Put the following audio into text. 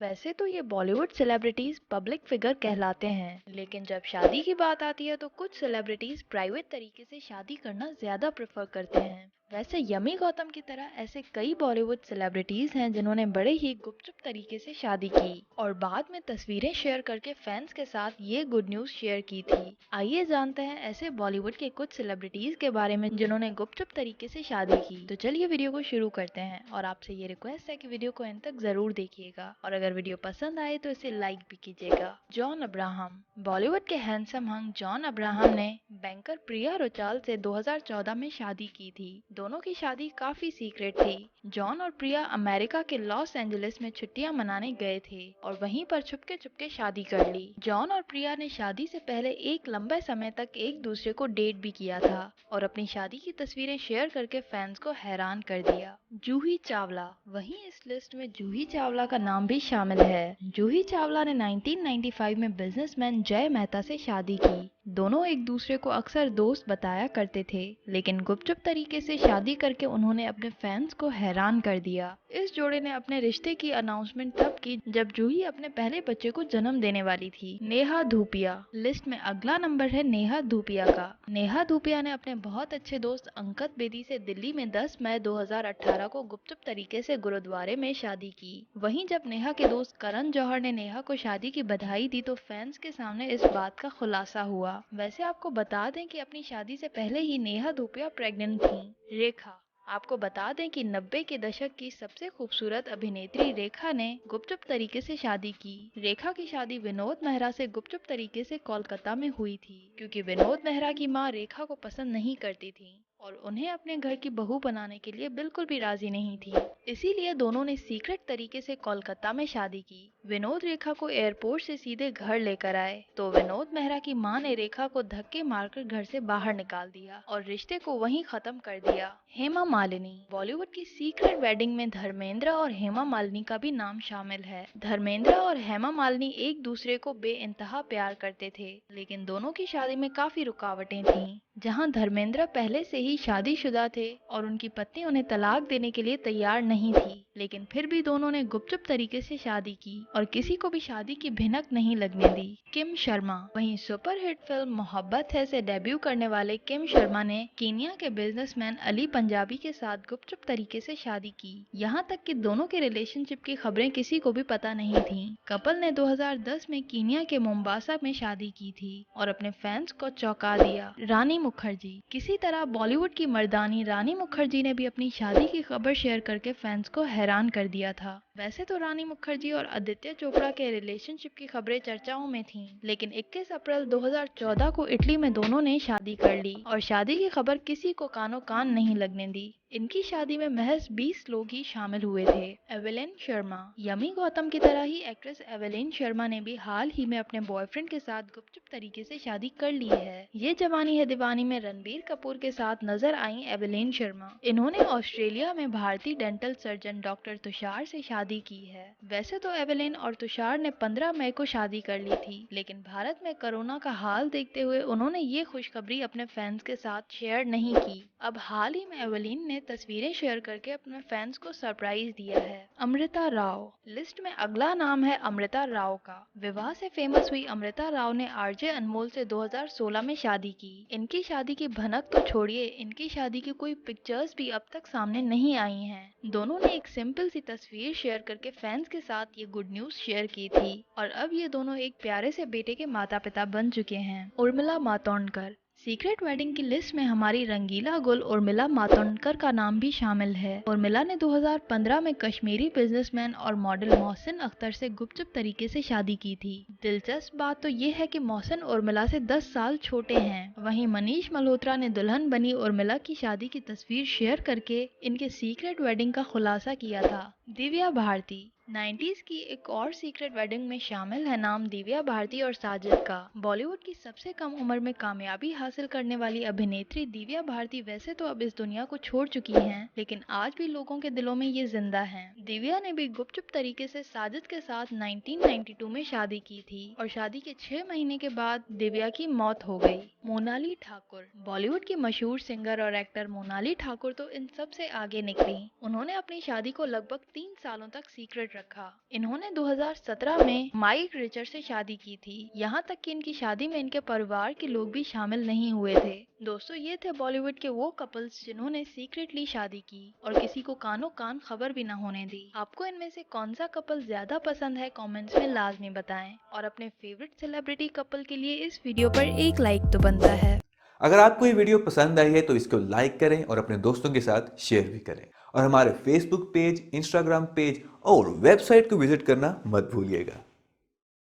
वैसे तो ये बॉलीवुड सेलिब्रिटीज पब्लिक फिगर कहलाते हैं, लेकिन जब शादी की बात आती है तो कुछ सेलिब्रिटीज प्राइवेट तरीके से शादी करना ज्यादा प्रेफर करते हैं। वैसे यमी गौतम की तरह ऐसे कई बॉलीवुड सेलिब्रिटीज हैं जिन्होंने बड़े ही गुपचुप तरीके से शादी की और बाद में तस्वीरें शेयर करके फैंस के साथ ये गुड न्यूज शेयर की थी। आइए जानते हैं ऐसे बॉलीवुड के कुछ सेलिब्रिटीज के बारे में जिन्होंने गुपचुप तरीके से शादी की। तो चलिए वीडियो को शुरू करते हैं और आपसे ये रिक्वेस्ट है कि वीडियो को एंड तक जरूर देखिएगा और अगर वीडियो पसंद आए तो इसे लाइक भी कीजिएगा। John Abraham. बॉलीवुड के हैंडसम हंग जॉन अब्राहम ने बैंकर प्रिया रुचाल से 2014 में शादी की थी। दोनों की शादी काफी सीक्रेट थी। जॉन और प्रिया अमेरिका के लॉस एंजलिस में छुट्टियां मनाने गए थे और वहीं पर छुपके छुपके शादी कर ली। जॉन और प्रिया ने शादी से पहले एक लंबे समय तक एक दूसरे को डेट भी किया था और अपनी शादी की तस्वीरें शेयर करके फैंस को हैरान कर दिया। जूही चावला। वहीं इस लिस्ट में जूही चावला का नाम भी शामिल है। जूही चावला ने 1995 में बिजनेसमैन जय मेहता से शादी की। दोनों एक दूसरे को अक्सर दोस्त बताया करते थे, लेकिन गुपचुप तरीके से शादी करके उन्होंने अपने फैंस को हैरान कर दिया। इस जोड़े ने अपने रिश्ते की अनाउंसमेंट तब की जब जूही अपने पहले बच्चे को जन्म देने वाली थी। नेहा धूपिया। लिस्ट में अगला नंबर है नेहा धूपिया का। नेहा धूपिया ने अपने बहुत अच्छे दोस्त अंकत बेदी से दिल्ली में 10 मई 2018 को गुपचुप तरीके से गुरुद्वारे में शादी की। वहीं जब नेहा के दोस्त करण जौहर ने नेहा को शादी की बधाई दी तो फैंस के सामने इस बात का खुलासा हुआ। वैसे आपको बता दें कि अपनी शादी से पहले ही नेहा धूपिया प्रेग्नेंट थी। रेखा। आपको बता दें कि 90 के दशक की सबसे खूबसूरत अभिनेत्री रेखा ने गुपचुप तरीके से शादी की। रेखा की शादी विनोद मेहरा से गुपचुप तरीके से कोलकाता में हुई थी, क्योंकि विनोद मेहरा की मां रेखा को पसंद नहीं करती थी और उन्हें अपने घर की बहू बनाने के लिए बिल्कुल भी राजी नहीं थी। इसीलिए दोनों ने सीक्रेट तरीके से कोलकाता में शादी की। विनोद रेखा को एयरपोर्ट से सीधे घर लेकर आए तो विनोद मेहरा की मां ने रेखा को धक्के मारकर घर से बाहर निकाल दिया और रिश्ते को वहीं खत्म कर दिया। हेमा मालिनी। बॉलीवुड की सीक्रेट वेडिंग में धर्मेंद्र और हेमा मालिनी का भी नाम शामिल है। धर्मेंद्र और हेमा मालिनी एक दूसरे को बेइंतहा प्यार करते थे, लेकिन दोनों की शादी में काफी रुकावटें थीं। जहां धर्मेंद्र पहले से ही शादीशुदा थे और उनकी पत्नी उन्हें तलाक देने के लिए तैयार नहीं थी, लेकिन फिर भी दोनों ने गुपचुप तरीके से शादी की और किसी को भी शादी की भिनक नहीं लगने दी। किम शर्मा। वहीं सुपरहिट फिल्म मोहब्बत है से डेब्यू करने वाले किम शर्मा ने कीनिया के बिजनेसमैन अली पंजाबी के साथ गुपचुप तरीके से शादी की। यहाँ तक कि दोनों के रिलेशनशिप की खबरें किसी को भी पता नहीं थीं। कपल ने 2010 में कीनिया के मोम्बासा में शादी की थी और अपने फैंस को चौंका दिया। रानी मुखर्जी। किसी तरह बॉलीवुड की मर्दानी रानी मुखर्जी ने भी अपनी शादी की खबर शेयर करके फैंस को हैरान कर दिया था। वैसे तो रानी मुखर्जी और आदित्य चोपड़ा के रिलेशनशिप की खबरें चर्चाओं में थीं, लेकिन 21 अप्रैल 2014 को इटली में दोनों ने शादी कर ली और शादी की खबर किसी को कानो कान नहीं लगने दी। इनकी शादी में महज 20 लोग ही शामिल हुए थे। एवेलिन शर्मा। यमी गौतम की तरह ही एक्ट्रेस एवेलिन शर्मा ने भी हाल ही में अपने बॉयफ्रेंड के साथ गुपचुप तरीके से शादी कर ली है। ये जवानी है दीवानी में रणबीर कपूर के साथ नजर आई एवेलिन शर्मा। इन्होंने ऑस्ट्रेलिया में भारतीय डेंटल सर्जन डॉक्टर तुषार से शादी की है। वैसे तो एवेलिन और तुषार ने 15 मई को शादी कर ली थी, लेकिन भारत में कोरोना का हाल देखते हुए उन्होंने ये खुशखबरी अपने फैंस के साथ शेयर नहीं की। अब हाल ही में एवेलिन ने तस्वीरें शेयर करके अपने फैंस को सरप्राइज दिया है। अमृता राव। लिस्ट में अगला नाम है अमृता राव का। विवाह से फेमस हुई अमृता राव ने आरजे अनमोल से 2016 में शादी की। इनकी शादी की भनक तो छोड़िए, इनकी शादी की कोई पिक्चर्स भी अब तक सामने नहीं आई हैं। दोनों ने एक सिंपल सी तस्वीर शेयर करके फैंस के साथ ये गुड न्यूज शेयर की थी और अब ये दोनों एक प्यारे से बेटे के माता पिता बन चुके हैं। उर्मिला मातोंडकर। सीक्रेट वेडिंग की लिस्ट में हमारी रंगीला गुल उर्मिला मातोंडकर का नाम भी शामिल है। उर्मिला ने 2015 में कश्मीरी बिजनेसमैन और मॉडल मोहसिन अख्तर से गुपचुप तरीके से शादी की थी। दिलचस्प बात तो ये है कि मोहसिन उर्मिला से 10 साल छोटे हैं। वहीं मनीष मल्होत्रा ने दुल्हन बनी उर्मिला की शादी की तस्वीर शेयर करके इनके सीक्रेट वेडिंग का खुलासा किया था। दिव्या भारती। 90s की एक और सीक्रेट वेडिंग में शामिल है नाम दिव्या भारती और साजिद का। बॉलीवुड की सबसे कम उम्र में कामयाबी हासिल करने वाली अभिनेत्री दिव्या भारती वैसे तो अब इस दुनिया को छोड़ चुकी हैं, लेकिन आज भी लोगों के दिलों में ये जिंदा हैं। दिव्या ने भी गुपचुप तरीके से साजिद के साथ 1992 में शादी की थी और शादी के 6 महीने के बाद दिव्या की मौत हो गई। मोनाली ठाकुर। बॉलीवुड की मशहूर सिंगर और एक्टर मोनाली ठाकुर तो इन सब से आगे निकली। उन्होंने अपनी शादी को लगभग 3 सालों तक सीक्रेट रखा। इन्होंने 2017 में माइक रिचर्ड से शादी की थी। यहाँ तक कि इनकी शादी में इनके परिवार के लोग भी शामिल नहीं हुए थे। दोस्तों, ये थे बॉलीवुड के वो कपल्स जिन्होंने सीक्रेटली शादी की और किसी को कानो कान खबर भी न होने दी। आपको इनमें से कौन सा कपल ज्यादा पसंद है, कमेंट्स में लाजमी बताएं। और अपने फेवरेट सेलिब्रिटी कपल के लिए इस वीडियो पर एक लाइक तो बनता है। अगर आपको ये वीडियो पसंद आई है तो इसको लाइक करें और अपने दोस्तों के साथ शेयर भी करें। और हमारे फेसबुक पेज, इंस्टाग्राम पेज और वेबसाइट को विजिट करना मत भूलिएगा।